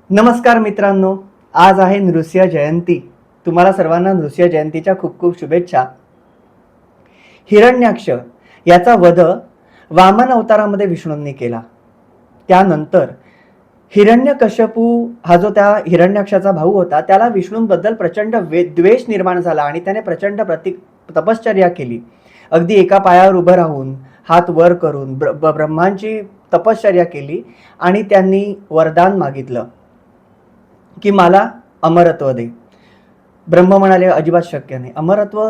नमस्कार मित्रांनो, आज आहे नृसिंह जयंती. तुम्हाला सर्वांना नृसिंह जयंतीच्या खूप खूप शुभेच्छा. हिरण्याक्ष याचा वध वामन अवतारामध्ये विष्णूंनी केला. त्यानंतर हिरण्यकश्यपू हा जो त्या हिरण्याक्षाचा भाऊ होता, त्याला विष्णूंबद्दल प्रचंड द्वेष निर्माण झाला आणि त्याने प्रचंड तपश्चर्या केली. अगदी एका पायावर उभं राहून हात वर करून ब्रह्मांची तपश्चर्या केली आणि त्यांनी वरदान मागितलं की मला अमरत्व दे. ब्रह्म म्हणाले अजिबात शक्य नाही. अमरत्व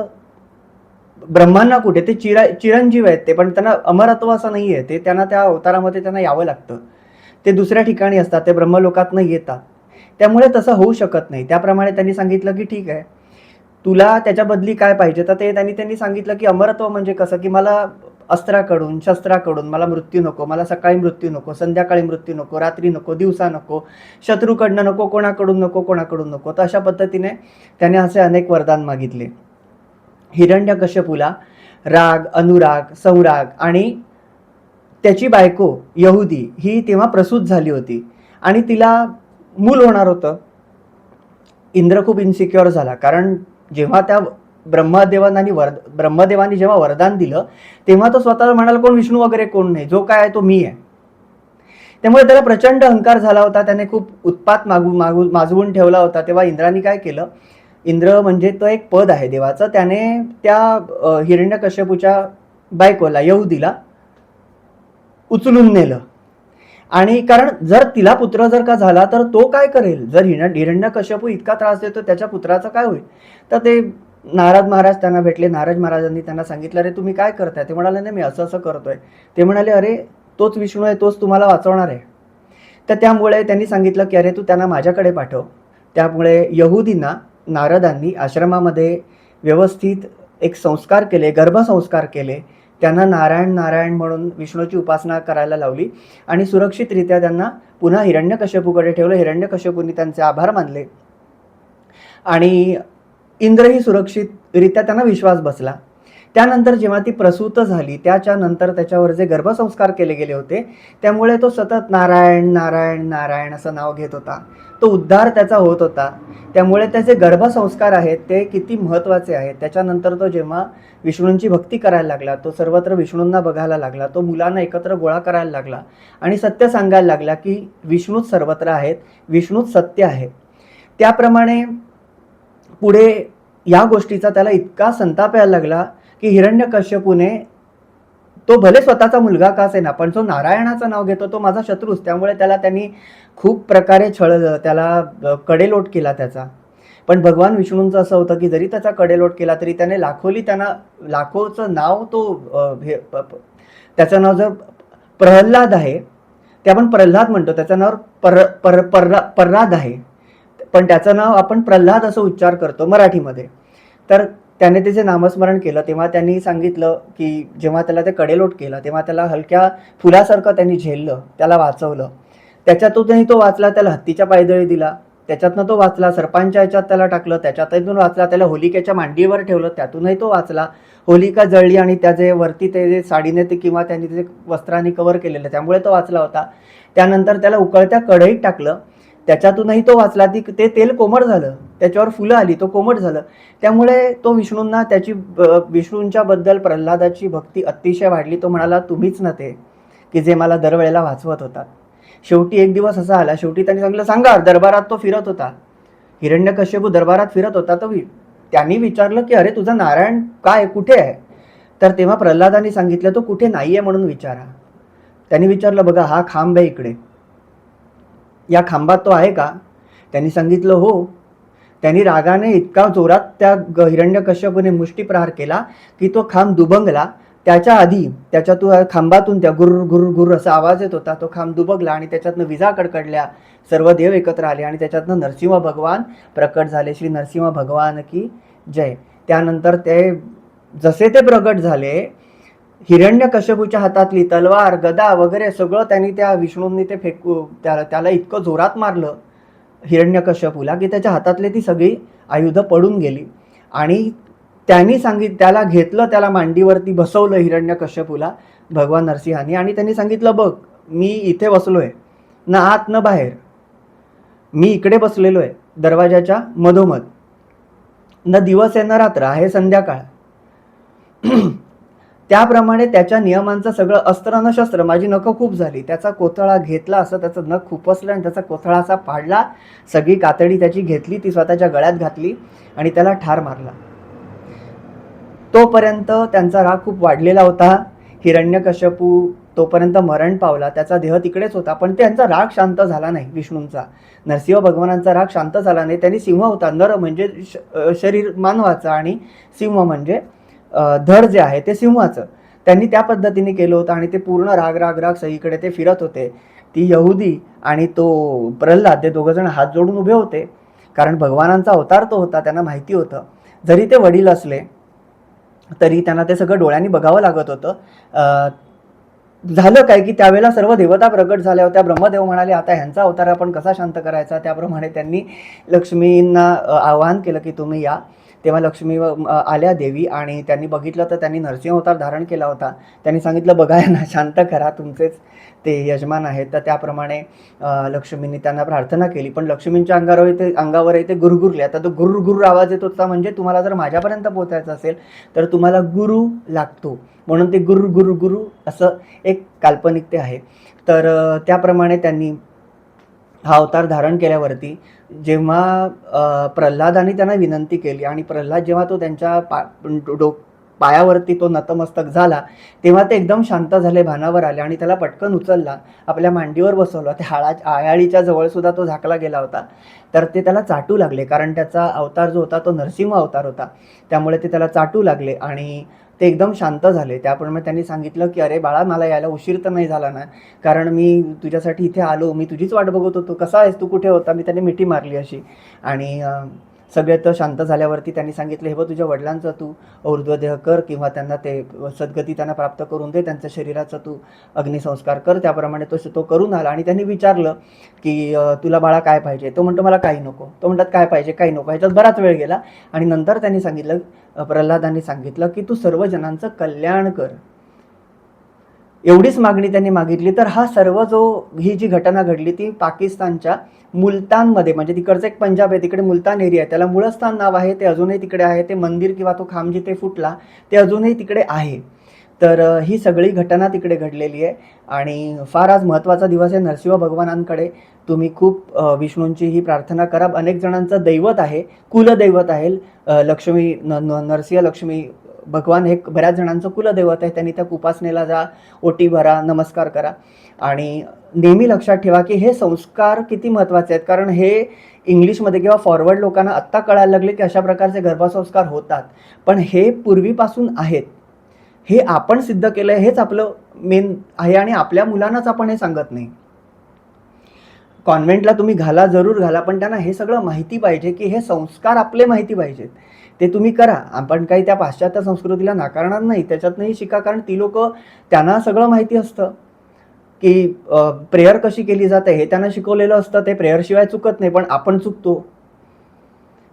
ब्रह्मांना कुठे, ते चिरंजीव आहेत ते, पण त्यांना अमरत्व असं नाही आहे. ते त्यांना त्या अवतारामध्ये त्यांना यावं लागतं. ते दुसऱ्या ठिकाणी असतात, ते ब्रह्मलोकातनं येतात. त्यामुळे तसं होऊ शकत नाही. त्याप्रमाणे त्यांनी सांगितलं की ठीक आहे, तुला त्याच्या बदली काय पाहिजे. तर ते त्यांनी सांगितलं की अमरत्व म्हणजे कसं, की मला अस्त्राकडून शस्त्राकडून मला मृत्यू नको, मला सकाळी मृत्यू नको, संध्याकाळी मृत्यू नको, रात्री नको, दिवसा नको, शत्रूकडनं नको, कोणाकडून नको. तर अशा पद्धतीने त्याने असे अनेक वरदान मागितले. हिरण्यकश्यपूला राग, अनुराग, संराग आणि त्याची बायको यहुदी ही तेव्हा प्रसूत झाली होती आणि तिला मूल होणार होतं. इंद्र खूप इन्सिक्युअर झाला, कारण जेव्हा त्या ब्रह्मदेवानी जेव्हा वरदान दिलं तेव्हा तो स्वतःला म्हणाला कोण विष्णू वगैरे कोण नाही, जो काय आहे तो मी आहे. त्यामुळे त्याला प्रचंड अहंकार झाला होता. त्याने खूप उत्पात माजवून ठेवला होता. तेव्हा इंद्राने काय केलं, इंद्र म्हणजे तो एक पद आहे देवाचं, त्याने त्या हिरण्यकश्यपूच्या बायकोला यहुदीला उचलून नेलं. आणि कारण जर तिला पुत्र जर का झाला तर तो काय करेल, जर हिरण्यकश्यपू इतका त्रास देतो त्याच्या पुत्राचं काय होईल. तर ते नारद महाराज त्यांना भेटले. नारद महाराजांनी त्यांना सांगितलं, अरे तुम्ही काय करताय. ते म्हणाले नाही, मी असं असं करतोय. ते म्हणाले, अरे तोच विष्णू आहे, तोच तुम्हाला वाचवणार आहे. तर त्यामुळे त्यांनी सांगितलं की अरे तू त्यांना माझ्याकडे पाठव. त्यामुळे यहुदींना नारदांनी आश्रमामध्ये व्यवस्थित एक संस्कार केले, गर्भसंस्कार केले. त्यांना नारायण नारायण म्हणून विष्णूची उपासना करायला लावली आणि सुरक्षितरित्या त्यांना पुन्हा हिरण्यकश्यपूकडे ठेवलं. हिरण्यकश्यपूंनी त्यांचे आभार मानले आणि इंद्रही सुरक्षितरित्या त्यांना विश्वास बसला. त्यानंतर जेव्हा ती प्रसूत झाली, त्याच्यानंतर त्याच्यावर जे गर्भसंस्कार केले गेले होते, त्यामुळे तो सतत नारायण नारायण नारायण असं नाव घेत होता. तो उद्धार त्याचा होत होता. त्यामुळे त्याचे गर्भसंस्कार आहेत ते किती महत्त्वाचे आहेत. त्याच्यानंतर तो जेव्हा विष्णूंची भक्ती करायला लागला, तो सर्वत्र विष्णूंना बघायला लागला, तो मुलांना एकत्र गोळा करायला लागला आणि सत्य सांगायला लागला की विष्णूच सर्वत्र आहेत, विष्णूच सत्य आहे. त्याप्रमाणे पुढे या गोष्टीचा त्याला इतका संताप यायला लागला की हिरण्यकश्यपूने, तो भले स्वतःचा मुलगा का असेना, पण जो नारायणाचं नाव घेतो तो माझा शत्रूच. त्यामुळे त्यांनी खूप प्रकारे छळलं, त्याला कडेलोट केला त्याचा. पण भगवान विष्णूंचं असं होतं की जरी त्याचा कडेलोट केला तरी त्याने लाखोचं नाव, त्याचं नाव जर प्रल्हाद आहे, ते आपण प्रल्हाद म्हणतो, त्याचं नाव प्रल्हाद आहे, पण त्याचं नाव आपण प्रल्हाद असं उच्चार करतो मराठीमध्ये. तर त्याने त्याचे नामस्मरण केलं. तेव्हा त्यांनी सांगितलं की जेव्हा त्याला ते कडेलोट केला तेव्हा त्याला हलक्या फुलासारखं त्यांनी झेललं, त्याला वाचवलं. त्याच्यातूनही तो वाचला. त्याला हत्तीच्या पायदळी दिला, त्याच्यातनं तो वाचला. सर्पांच्या ह्याच्यात त्याला टाकलं, त्याच्यातून वाचला. त्याला होलिकेच्या मांडीवर ठेवलं, त्यातूनही तो वाचला. होलिका जळली आणि त्याचे वरती ते जे साडीने ते किंवा त्यांनी ते वस्त्राने कव्हर केलेलं, त्यामुळे तो वाचला होता. त्यानंतर त्याला उकळत्या कढईत टाकलं, त्याच्यातूनही तो वाचला. ते तेल कोमट झालं, त्याच्यावर फुलं आली, तो कोमट झालं. त्यामुळे तो विष्णूंना विष्णूंच्या बद्दल प्रल्हादाची भक्ती अतिशय वाढली. तो म्हणाला, तुम्हीच ना ते की जे मला दरवेळेला वाचवत होतात. शेवटी एक दिवस असा आला, शेवटी त्यांनी सांगितलं, सांगा. दरबारात तो फिरत होता, हिरण्यकश्यपू दरबारात फिरत होता. तर त्यांनी विचारलं की अरे तुझा नारायण काय, कुठे आहे. तर तेव्हा प्रल्हादांनी सांगितलं, तो कुठे नाहीये म्हणून विचारा. त्यांनी विचारलं, बघा हा खांब आहे इकडे, या खांबात तो आहे का. त्यांनी सांगितलं हो. त्यांनी रागाने इतका जोरात त्या हिरण्यकश्यपूने मुष्टीप्रहार केला की तो खांब दुबंगला. त्याच्या आधी खांबातून त्या गुर गुर गुर असा आवाज येत होता. तो खांब दुबगला आणि त्याच्यातनं विजा कडकडल्या. सर्व देव एकत्र आले आणि त्याच्यातनं नरसिंह भगवान प्रकट झाले. श्री नरसिंह भगवान की जय. त्यानंतर जसे ते प्रकट झाले, हिरण्यकश्यपूच्या हातातली तलवार, गदा वगैरे सगळं त्यांनी त्या विष्णूंनी ते त्याला इतकं जोरात मारलं हिरण्यकश्यपूला की त्याच्या हातातली ती सगळी आयुधं पडून गेली. आणि त्यांनी त्याला घेतलं, त्याला मांडीवरती बसवलं हिरण्यकश्यपूला भगवान नरसिंहांनी. आणि त्यांनी सांगितलं, बघ मी इथे बसलोय, ना आत न बाहेर, मी इकडे बसलेलो आहे दरवाजाच्या मधोमध, न दिवस आहे न रात्र आहे संध्याकाळ. त्याप्रमाणे त्याच्या नियमांचं सगळं अस्त्र न शस्त्र, माझी नखं खूप झाली, त्याचा कोथळा घेतला, असं त्याचं नख खुपसलं आणि त्याचा कोथळा असा पाडला, सगळी कातडी त्याची घेतली, ती स्वतःच्या गळ्यात घातली आणि त्याला ठार मारला. तोपर्यंत त्यांचा राग खूप वाढलेला होता. हिरण्यकश्यपू तोपर्यंत मरण पावला, त्याचा देह तिकडेच होता, पण त्यांचा राग शांत झाला नाही. विष्णूंचा, नरसिंह भगवानांचा राग शांत झाला नाही. त्यांनी सिंह होता, नर म्हणजे शरीर मानवाचं आणि सिंह म्हणजे धड जे आहे ते सिंहाचं, त्यांनी त्या पद्धतीने केलं होतं आणि ते पूर्ण राग राग राग सगळीकडे ते फिरत होते. ती यहुदी आणि तो प्रल्हाद ते दोघं जण हात जोडून उभे होते, कारण भगवानांचा अवतार तो होता. त्यांना माहिती होतं जरी ते वडील असले तरी त्यांना ते सगळं डोळ्यांनी बघावं लागत होतं. झालं काय की त्यावेळेला सर्व देवता प्रकट झाल्या होत्या. ब्रह्मदेव म्हणाले आता ह्यांचा अवतार आपण कसा शांत करायचा. त्याप्रमाणे त्यांनी लक्ष्मींना आवाहन केलं की तुम्ही या. तेव्हा लक्ष्मी आल्या देवी आणि त्यांनी बघितलं तर त्यांनी नरसिंह अवतार धारण केला होता. त्यांनी सांगितलं बघा ना, शांत करा, तुमचेच ते यजमान आहेत. तर त्याप्रमाणे लक्ष्मींनी त्यांना प्रार्थना केली, पण लक्ष्मींच्या अंगावर ते गुरगुरले. आता तो गुरगुर आवाज येत होता, म्हणजे तुम्हाला जर माझ्यापर्यंत पोहोचायचं असेल तर तुम्हाला गुरु लागतो, म्हणून ते गुरु गुरु गुरु असं एक काल्पनिक ते आहे. तर त्याप्रमाणे त्यांनी हा अवतार धारण केल्यावरती जेव्हा प्रल्हादाने त्यांना विनंती केली आणि प्रल्हाद जेव्हा तो त्यांच्या पायावरती तो नतमस्तक झाला, तेव्हा ते एकदम शांत झाले, भानावर आले आणि त्याला पटकन उचलला, आपल्या मांडीवर बसवलं. त्या आयाळीच्या जवळ सुद्धा तो झाकला गेला होता. तर ते त्याला चाटू लागले, कारण त्याचा अवतार जो होता तो नरसिंह अवतार होता, त्यामुळे ते त्याला चाटू लागले आणि ते एकदम शांत झाले. त्याप्रमाणे त्यांनी सांगितलं की अरे बाळा, मला यायला उशीर तर नाही झाला ना, कारण मी तुझ्यासाठी इथे आलो, मी तुझीच वाट बघत होतो, कसा आहेस तू, कुठे होता. मी त्याने मिठी मारली अशी. आणि सगळे तर शांत झाल्यावरती त्यांनी सांगितलं, हे बघ तुझ्या वडिलांचा तू ऊर्ध्वदेह कर किंवा त्यांना ते सद्गती त्यांना प्राप्त करून दे, त्यांच्या शरीराचा तू अग्निसंस्कार कर. त्याप्रमाणे तो करून आला आणि त्यांनी विचारलं की तुला बाळा काय पाहिजे. तो म्हणतो मला काही नको. तो म्हणतात काय पाहिजे, काही नको. ह्याच्यात बराच वेळ गेला आणि नंतर त्यांनी सांगितलं, प्रल्हादांनी सांगितलं की तू सर्व जणांचं कल्याण कर. एवढीच मागणी त्यांनी मागितली. तर हा सर्व ही जी घटना घडली ती पाकिस्तानच्या मुलतानमध्ये, म्हणजे तिकडचं एक पंजाब आहे, तिकडे मुलतान एरिया आहे, त्याला मुळस्थान नाव आहे, ते अजूनही तिकडे आहे. ते मंदिर किंवा तो खांब जिथे फुटला ते अजूनही तिकडे आहे. तर ही सगळी घटना तिकडे घडलेली आहे आणि फार आज महत्त्वाचा दिवस आहे. नरसिंह भगवानांकडे तुम्ही खूप विष्णूंची ही प्रार्थना करा. अनेक जणांचं दैवत आहे, कुलदैवत आहे लक्ष्मी, नरसिंह लक्ष्मी भगवान हे बऱ्याच जणांचं कुलदैवत आहे. त्यांनी त्या उपासनेला जा, ओटी भरा, नमस्कार करा आणि नेहमी लक्षात ठेवा की हे संस्कार किती महत्त्वाचे आहेत, कारण हे इंग्लिशमध्ये किंवा फॉरवर्ड लोकांना आत्ता कळायला लागले की अशा प्रकारचे गर्भसंस्कार होतात, पण हे पूर्वीपासून आहेत. हे आपण सिद्ध केलं आहे, हेच आपलं मेन आहे आणि आपल्या मुलांनाच आपण हे सांगत नाही. कॉन्व्हेंटला तुम्ही घाला, जरूर घाला, पण त्यांना हे सगळं माहिती पाहिजे की हे संस्कार आपले माहिती पाहिजेत. ते तुम्ही करा. आपण काही त्या पाश्चात्य संस्कृतीला नाकारणार नाही, त्याच्यातनंही शिका, कारण ती लोक, त्यांना सगळं माहिती असतं की प्रेयर कशी केली जाते हे त्यांना शिकवलेलं असतं. ते प्रेयरशिवाय चुकत नाही, पण आपण चुकतो.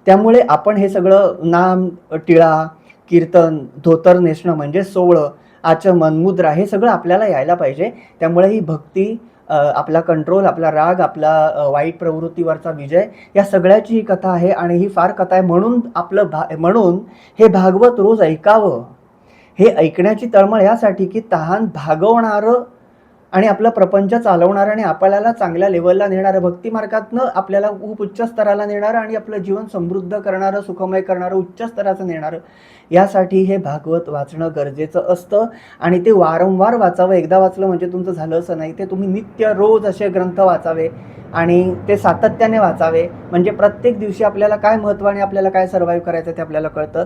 त्यामुळे आपण हे सगळं नाम, टिळा, कीर्तन, धोतर नेसणं म्हणजे सोवळं, आचमन, मुद्रा, हे सगळं आपल्याला यायला पाहिजे. त्यामुळे ही भक्ती, आपला कंट्रोल, आपला राग, आपला वाईट प्रवृत्तीवरचा विजय, या सगळ्याची ही कथा आहे आणि ही फार कथा आहे. म्हणून हे भागवत रोज ऐकावं. हे ऐकण्याची तळमळ यासाठी की तहान भागवणारं आणि आपला प्रपंच चालवणारं आणि आपल्याला चांगल्या लेवलला नेणारं, भक्ती मार्गातनं आपल्याला खूप उच्च स्तराला नेणारं आणि आपलं जीवन समृद्ध करणारं, सुखमय करणारं, उच्च स्तराचं नेणारं, यासाठी हे भागवत वाचणं गरजेचं असतं. आणि ते वारंवार वाचावं. एकदा वाचलं म्हणजे तुमचं झालं असं नाही. ते तुम्ही नित्य रोज असे ग्रंथ वाचावे आणि ते सातत्याने वाचावे, म्हणजे प्रत्येक दिवशी आपल्याला काय महत्त्व आणि आपल्याला काय सर्वाईव्ह करायचं ते आपल्याला कळतं.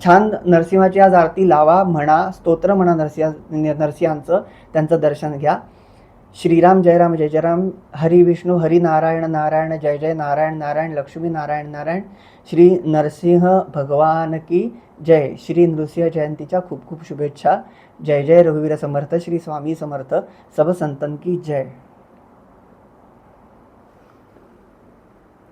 छान नरसिंहाची आज आरती लावा, म्हणा, स्तोत्र म्हणा नरसिंहांचं, त्यांचं दर्शन घ्या. श्रीराम जय राम जय जय राम. हरी विष्णू हरी नारायण नारायण जय जय नारायण नारायण लक्ष्मी नारायण नारायण. श्री नरसिंह भगवान की जय. श्री नृसिंह जयंतीच्या खूप खूप शुभेच्छा. जय जय रघुवीर समर्थ. श्री स्वामी समर्थ. सब संतन की जय.